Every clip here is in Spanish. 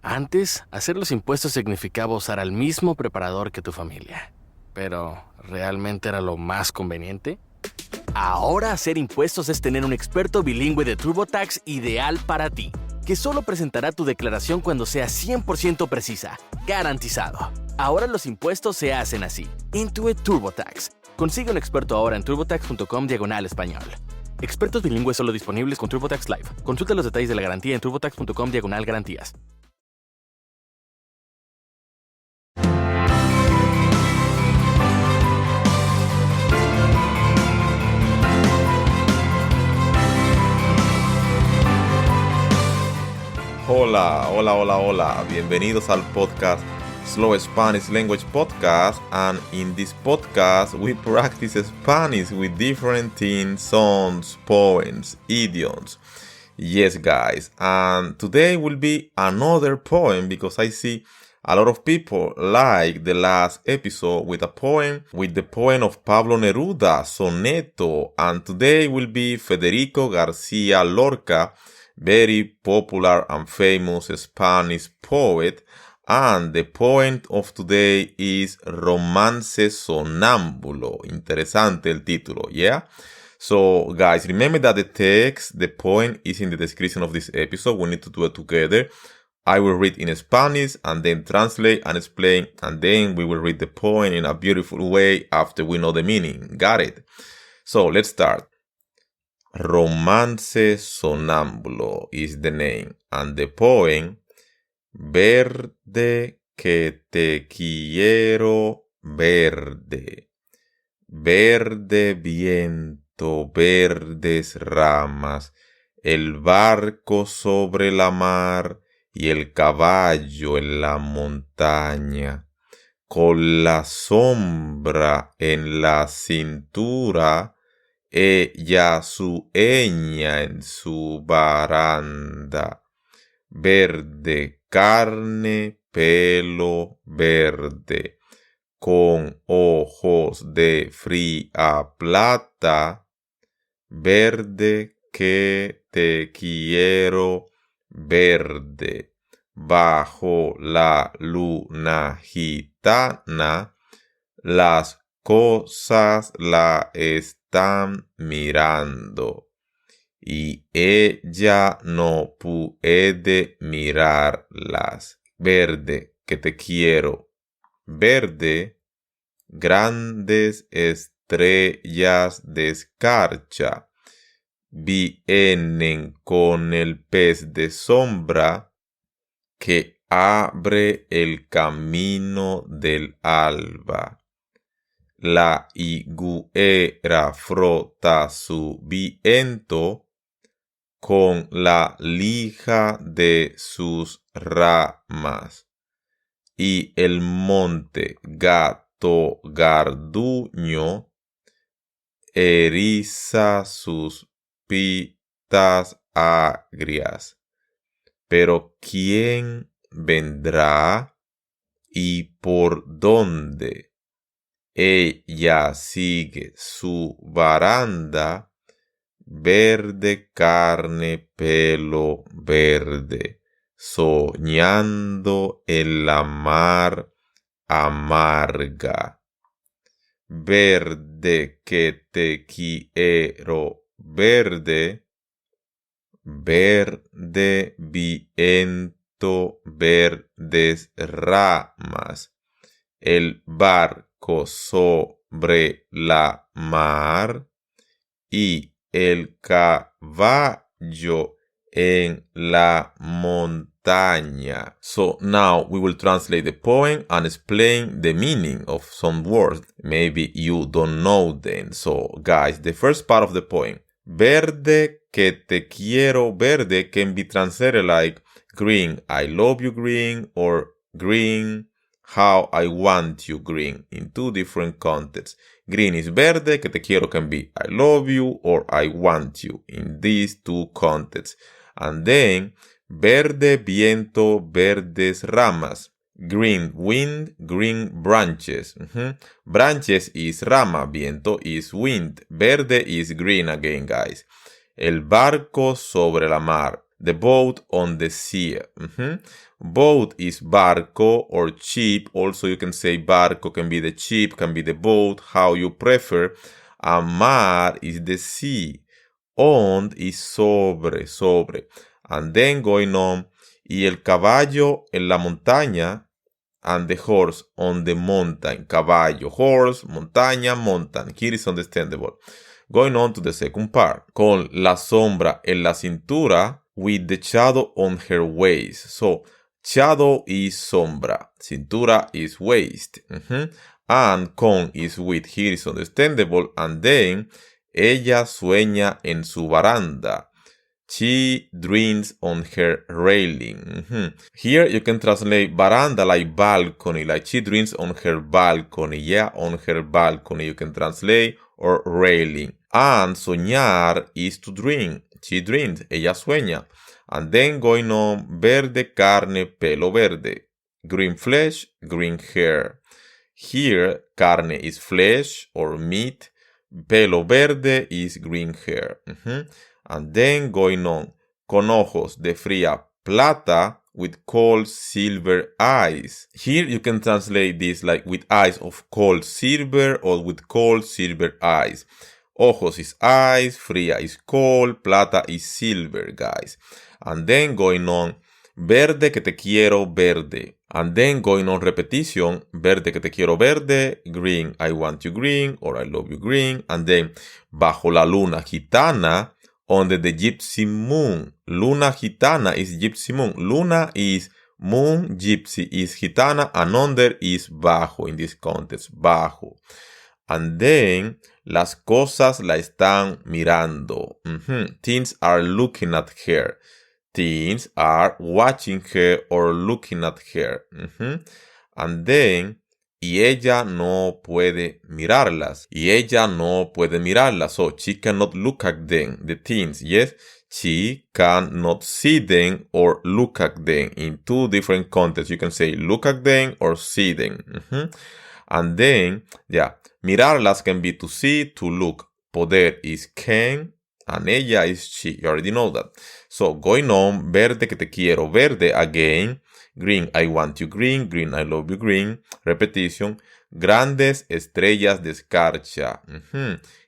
Antes, hacer los impuestos significaba usar al mismo preparador que tu familia. Pero, ¿realmente era lo más conveniente? Ahora hacer impuestos es tener un experto bilingüe de TurboTax ideal para ti, que solo presentará tu declaración cuando sea 100% precisa, garantizado. Ahora los impuestos se hacen así. Intuit TurboTax. Consigue un experto ahora en turbotax.com/español. Expertos bilingües solo disponibles con TurboTax Live. Consulta los detalles de la garantía en turbotax.com/garantías. Hola, hola, hola, hola. Bienvenidos al podcast Slow Spanish Language Podcast. And in this podcast, we practice Spanish with different themes, songs, poems, idioms. Yes, guys. And today will be another poem because I see a lot of people like the last episode with the poem of Pablo Neruda, Soneto. And today will be Federico García Lorca, very popular and famous Spanish poet, and the poem of today is Romance Sonámbulo. Interesante el título, yeah? So, guys, remember that the poem is in the description of this episode. We need to do it together. I will read in Spanish and then translate and explain, and then we will read the poem in a beautiful way after we know the meaning. Got it? So, let's start. Romance Sonámbulo is the name, and the poem, Verde, que te quiero, verde. Verde viento, verdes ramas, el barco sobre la mar y el caballo en la montaña, con la sombra en la cintura, ella sueña en su baranda. Verde, carne, pelo, verde, con ojos de fría plata. Verde, que te quiero, verde, bajo la luna gitana, las cosas la están mirando y ella no puede mirarlas. Verde, que te quiero. Verde, grandes estrellas de escarcha vienen con el pez de sombra que abre el camino del alba. La higuera frota su viento con la lija de sus ramas, y el monte gato garduño eriza sus pitas agrias. Pero ¿quién vendrá y por dónde? Ella sigue su baranda, verde carne, pelo verde, soñando en la mar amarga. Verde, que te quiero, verde, verde viento, verdes ramas, el barco sobre la mar y el caballo en la montaña. So now we will translate the poem and explain the meaning of some words. Maybe you don't know them. So guys, the first part of the poem, Verde, que te quiero, verde, can be translated like green, I love you green, or green, how I want you green, in two different contexts. Green is verde, que te quiero can be I love you or I want you, in these two contexts. And then, verde viento, verdes ramas. Green wind, green branches. Branches is rama, viento is wind. Verde is green again, guys. El barco sobre la mar. The boat on the sea. Boat is barco or ship. Also, you can say barco can be the ship, can be the boat, how you prefer. And mar is the sea. On is sobre. And then going on, y el caballo en la montaña, and the horse on the mountain. Caballo, horse, montaña, mountain. Here is understandable. Going on to the second part. Con la sombra en la cintura, with the shadow on her waist. So, shadow is sombra. Cintura is waist. And con is with. Here is understandable. And then, ella sueña en su baranda. She dreams on her railing. Here you can translate baranda like balcony, like she dreams on her balcony. Yeah, on her balcony you can translate, or railing. And soñar is to dream. She dreams, ella sueña. And then going on, verde, carne, pelo verde. Green flesh, green hair. Here, carne is flesh or meat. Pelo verde is green hair. And then going on, con ojos de fría plata, with cold silver eyes. Here you can translate this like with eyes of cold silver or with cold silver eyes. Ojos is eyes, fría is cold, plata is silver, guys. And then going on, verde que te quiero verde. And then going on repetition, verde que te quiero verde, green I want you green, or I love you green. And then bajo la luna gitana, under the gypsy moon. Luna gitana is gypsy moon. Luna is moon, gypsy is gitana, and under is bajo in this context, bajo. And then, las cosas la están mirando. Teens are looking at her. Teens are watching her or looking at her. And then, y ella no puede mirarlas. Y ella no puede mirarlas. So, she cannot look at them. The teens, yes? She cannot see them or look at them. In two different contexts. You can say look at them or see them. And then, yeah, mirarlas can be to see, to look. Poder is can, and ella is she. You already know that. So, going on, verde que te quiero, verde again. Green, I want you green. Green, I love you green. Repetition. Grandes estrellas de escarcha.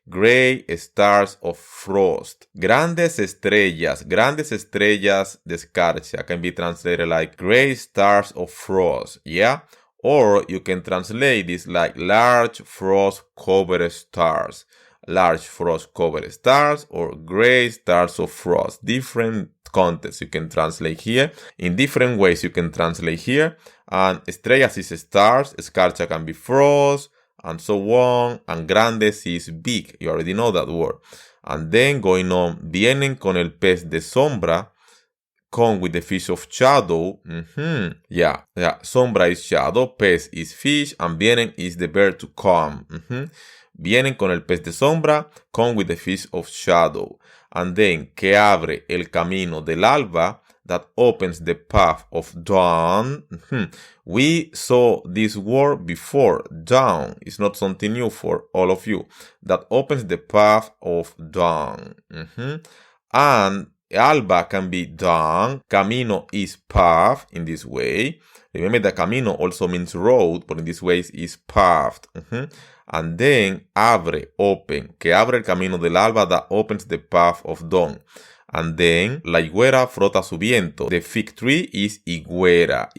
Gray stars of frost. Grandes estrellas de escarcha can be translated like gray stars of frost. Yeah? Or you can translate this like large frost-covered stars. Large frost-covered stars or gray stars of frost. Different contexts you can translate here. In different ways you can translate here. And estrellas is stars. Escarcha can be frost. And so on. And grandes is big. You already know that word. And then going on. Vienen con el pez de sombra. Come with the fish of shadow. Yeah. Sombra is shadow. Pez is fish. And vienen is the verb to come. Vienen con el pez de sombra. Come with the fish of shadow. And then, que abre el camino del alba. That opens the path of dawn. We saw this word before. Dawn is not something new for all of you. That opens the path of dawn. And alba can be dawn. Camino is path in this way. Remember that camino also means road, but in this way is path. And then abre, open. Que abre el camino del alba that opens the path of dawn. And then, la higuera frota su viento. The fig tree is higuera.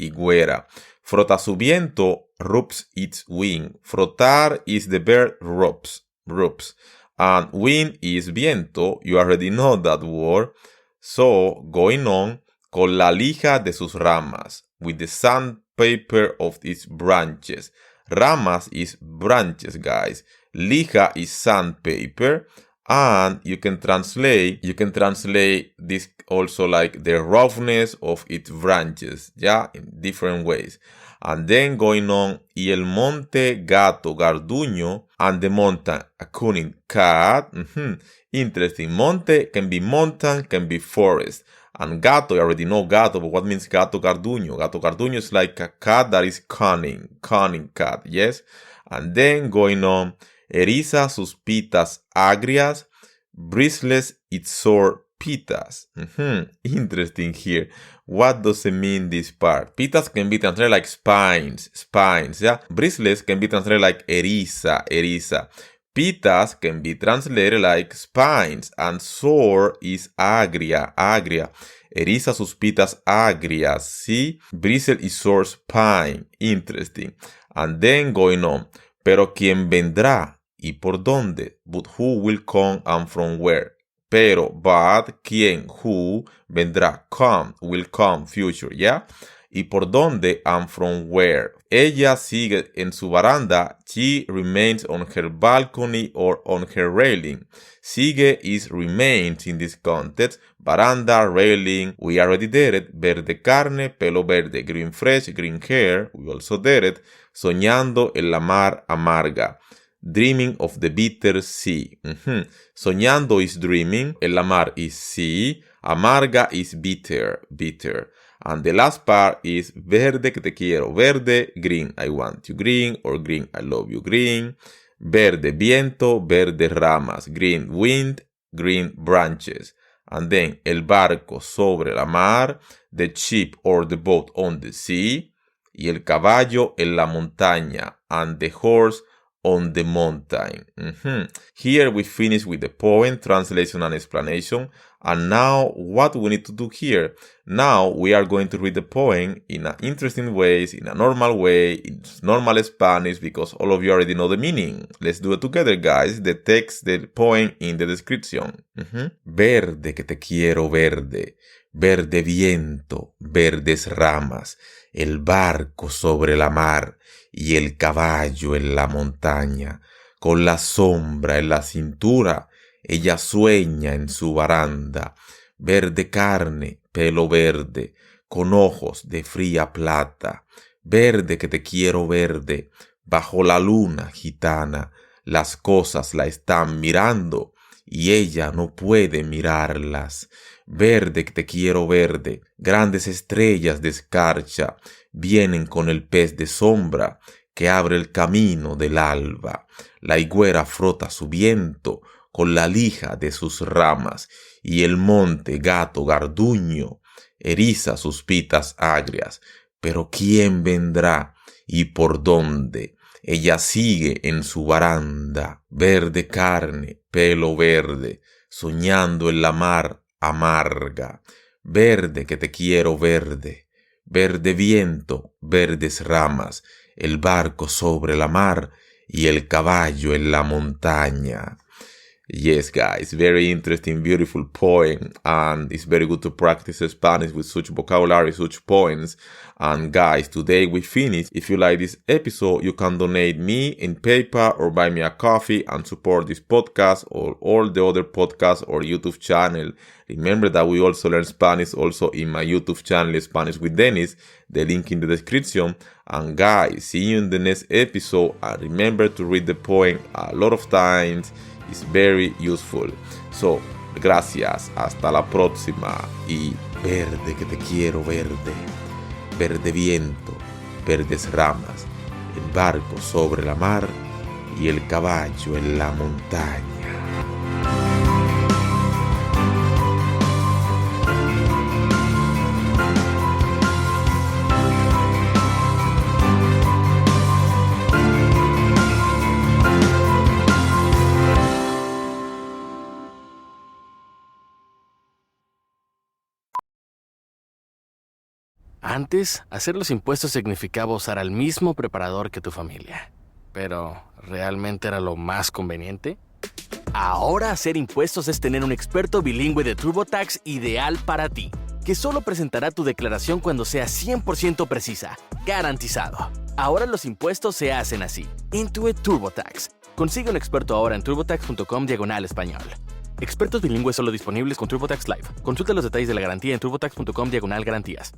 Frota su viento, rubs its wing. Frotar is the verb rubs. And wind is viento. You already know that word. So, going on, con la lija de sus ramas. With the sandpaper of its branches. Ramas is branches, guys. Lija is sandpaper. And you can translate this also like the roughness of its branches, yeah, in different ways. And then going on, y el monte gato garduño, and the mountain a cunning cat. Interesting. Monte can be mountain, can be forest. And gato, you already know gato, but what means gato garduño? Gato garduño is like a cat that is cunning cat, yes? And then going on, eriza sus pitas agrias, bristles its sore pitas. Interesting here. What does it mean, this part? Pitas can be translated like spines, yeah? Bristlets can be translated like eriza. Pitas can be translated like spines, and sore is agria. Eriza sus pitas agrias, see? Bristle is sore spine. Interesting. And then going on. Pero ¿quién vendrá? ¿Y por dónde? But who will come and from where? Pero, but, ¿quién? Who vendrá? Come, will come, future, ¿ya? ¿Y por dónde? And from where? Ella sigue en su baranda. She remains on her balcony or on her railing. Sigue is remains in this context. Baranda, railing, we already did it. Verde, carne, pelo verde. Green, fresh, green hair, we also did it. Soñando en la mar amarga. Dreaming of the bitter sea. Soñando is dreaming. En la mar is sea. Amarga is bitter. And the last part is verde que te quiero. Verde, green, I want you green. Or green, I love you green. Verde, viento. Verde, ramas. Green, wind. Green, branches. And then el barco sobre la mar. The ship or the boat on the sea. Y el caballo en la montaña. And the horse on the mountain. Here we finish with the poem, translation and explanation. And now what we need to do here? Now we are going to read the poem in an interesting ways, in a normal way, in normal Spanish, because all of you already know the meaning. Let's do it together, guys. The text, the poem in the description. Verde que te quiero verde. Verde viento, verdes ramas, el barco sobre la mar y el caballo en la montaña, con la sombra en la cintura, ella sueña en su baranda, verde carne, pelo verde, con ojos de fría plata, verde que te quiero verde, bajo la luna gitana, las cosas la están mirando y ella no puede mirarlas. Verde que te quiero verde, grandes estrellas de escarcha vienen con el pez de sombra que abre el camino del alba. La higuera frota su viento con la lija de sus ramas y el monte gato garduño eriza sus pitas agrias. Pero ¿quién vendrá y por dónde? Ella sigue en su baranda, verde carne, pelo verde, soñando en la mar amarga. Verde que te quiero verde, verde viento, verdes ramas, el barco sobre la mar y el caballo en la montaña. Yes, guys, very interesting, beautiful poem, and it's very good to practice Spanish with such vocabulary, such poems. And guys, today we finish. If you like this episode, you can donate me in PayPal or buy me a coffee and support this podcast or all the other podcasts or YouTube channel. Remember that we also learn Spanish also in my YouTube channel, Spanish with Dennis, the link in the description. And guys, see you in the next episode, and remember to read the poem a lot of times. It's very useful. So, gracias, hasta la próxima. Y verde que te quiero verde, verde viento, verdes ramas, el barco sobre la mar y el caballo en la montaña. Antes, hacer los impuestos significaba usar al mismo preparador que tu familia. Pero, ¿realmente era lo más conveniente? Ahora hacer impuestos es tener un experto bilingüe de TurboTax ideal para ti, que solo presentará tu declaración cuando sea 100% precisa, garantizado. Ahora los impuestos se hacen así. Intuit TurboTax. Consigue un experto ahora en turbotax.com/español. Expertos bilingües solo disponibles con TurboTax Live. Consulta los detalles de la garantía en turbotax.com/garantías.